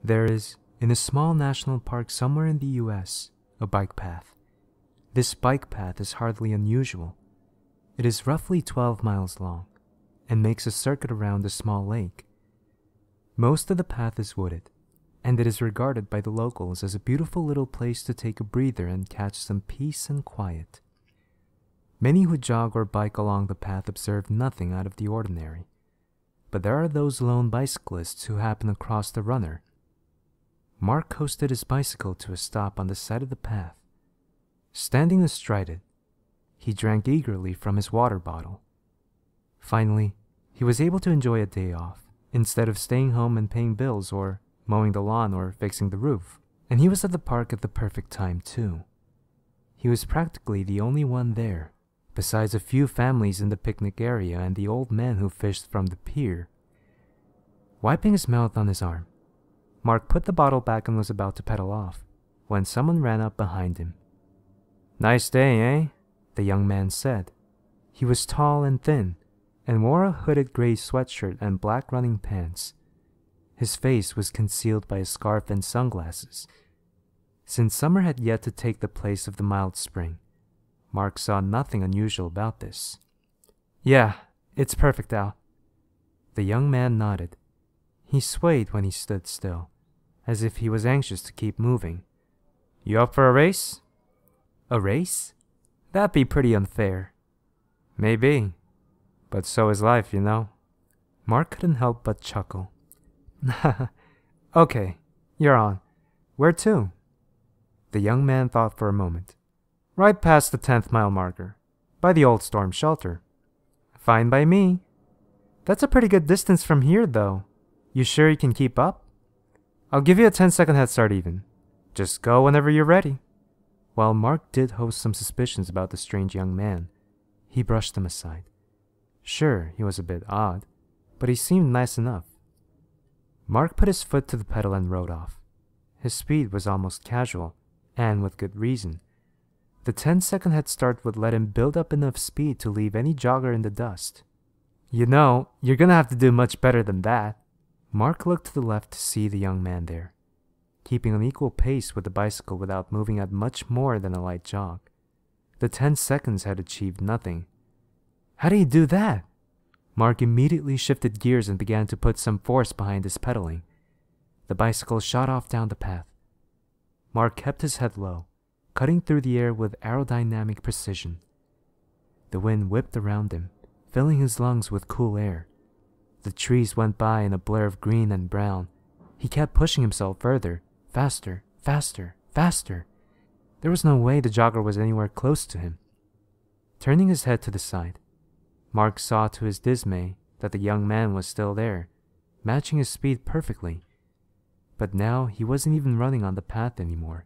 There is, in a small national park somewhere in the US, a bike path. This bike path is hardly unusual. It is roughly 12 miles long and makes a circuit around a small lake. Most of the path is wooded, and it is regarded by the locals as a beautiful little place to take a breather and catch some peace and quiet. Many who jog or bike along the path observe nothing out of the ordinary, but there are those lone bicyclists who happen across the runner. Mark coasted his bicycle to a stop on the side of the path. Standing astride it, he drank eagerly from his water bottle. Finally, he was able to enjoy a day off, instead of staying home and paying bills or mowing the lawn or fixing the roof. And he was at the park at the perfect time too. He was practically the only one there, besides a few families in the picnic area and the old man who fished from the pier. Wiping his mouth on his arm, Mark put the bottle back and was about to pedal off, when someone ran up behind him. "Nice day, eh?" the young man said. He was tall and thin, and wore a hooded gray sweatshirt and black running pants. His face was concealed by a scarf and sunglasses. Since summer had yet to take the place of the mild spring, Mark saw nothing unusual about this. "Yeah, it's perfect out." The young man nodded. He swayed when he stood still, as if he was anxious to keep moving. "You up for a race?" "A race? That'd be pretty unfair." "Maybe, but so is life, you know." Mark couldn't help but chuckle. "Okay, you're on. Where to?" The young man thought for a moment. "Right past the 10th mile marker, by the old storm shelter." "Fine by me." "That's a pretty good distance from here, though. You sure you can keep up?" "I'll give you a 10-second head start even. Just go whenever you're ready." While Mark did host some suspicions about the strange young man, he brushed them aside. Sure, he was a bit odd, but he seemed nice enough. Mark put his foot to the pedal and rode off. His speed was almost casual, and with good reason. The 10-second head start would let him build up enough speed to leave any jogger in the dust. "You know, you're gonna have to do much better than that." Mark looked to the left to see the young man there, keeping an equal pace with the bicycle without moving at much more than a light jog. The 10 seconds had achieved nothing. How did he do that? Mark immediately shifted gears and began to put some force behind his pedaling. The bicycle shot off down the path. Mark kept his head low, cutting through the air with aerodynamic precision. The wind whipped around him, filling his lungs with cool air. The trees went by in a blur of green and brown. He kept pushing himself further, faster, faster, faster. There was no way the jogger was anywhere close to him. Turning his head to the side, Mark saw to his dismay that the young man was still there, matching his speed perfectly. But now he wasn't even running on the path anymore.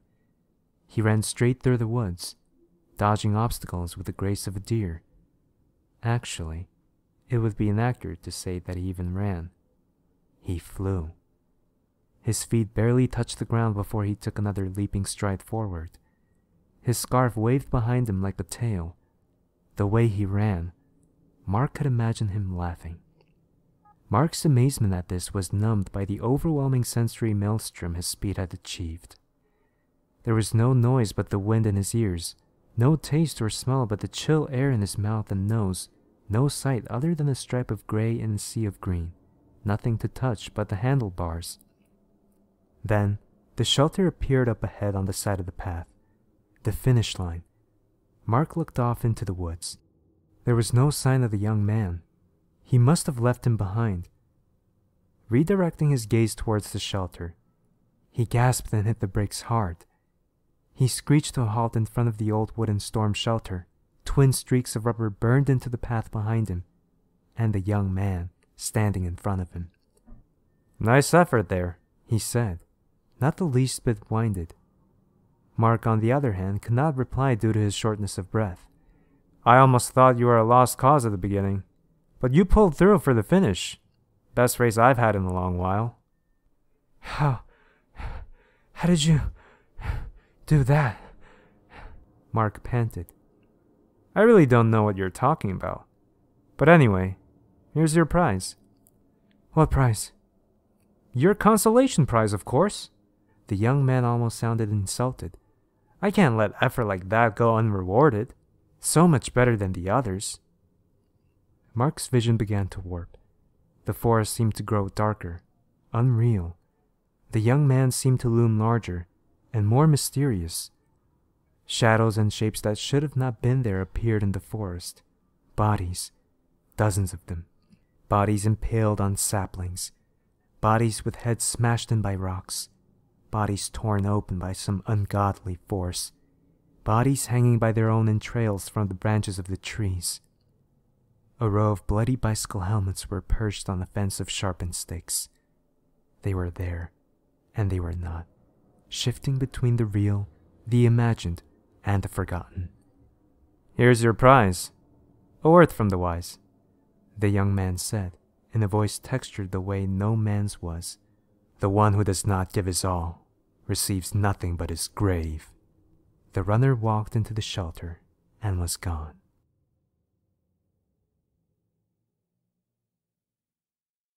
He ran straight through the woods, dodging obstacles with the grace of a deer. Actually, it would be inaccurate to say that he even ran. He flew. His feet barely touched the ground before he took another leaping stride forward. His scarf waved behind him like a tail. The way he ran, Mark could imagine him laughing. Mark's amazement at this was numbed by the overwhelming sensory maelstrom his speed had achieved. There was no noise but the wind in his ears, no taste or smell but the chill air in his mouth and nose, no sight other than a stripe of gray in a sea of green, nothing to touch but the handlebars. Then, the shelter appeared up ahead on the side of the path. The finish line. Mark looked off into the woods. There was no sign of the young man. He must have left him behind. Redirecting his gaze towards the shelter, he gasped and hit the brakes hard. He screeched to a halt in front of the old wooden storm shelter. Twin streaks of rubber burned into the path behind him, and the young man standing in front of him. "Nice effort there," he said, not the least bit winded. Mark, on the other hand, could not reply due to his shortness of breath. "I almost thought you were a lost cause at the beginning, but you pulled through for the finish. Best race I've had in a long while." How did you do that?" Mark panted. "I really don't know what you're talking about. But anyway, here's your prize." "What prize?" Your consolation prize, of course. The young man almost sounded insulted. I can't let effort like that go unrewarded. So much better than the others. Mark's vision began to warp. The forest seemed to grow darker, unreal. The young man seemed to loom larger and more mysterious. Shadows and shapes that should have not been there appeared in the forest. Bodies, dozens of them. Bodies impaled on saplings. Bodies with heads smashed in by rocks. Bodies torn open by some ungodly force. Bodies hanging by their own entrails from the branches of the trees. A row of bloody bicycle helmets were perched on a fence of sharpened stakes. They were there, and they were not, shifting between the real, the imagined, and the forgotten. Here's your prize. A word from the wise, the young man said, in a voice textured the way no man's was. The one who does not give his all receives nothing but his grave. The runner walked into the shelter and was gone.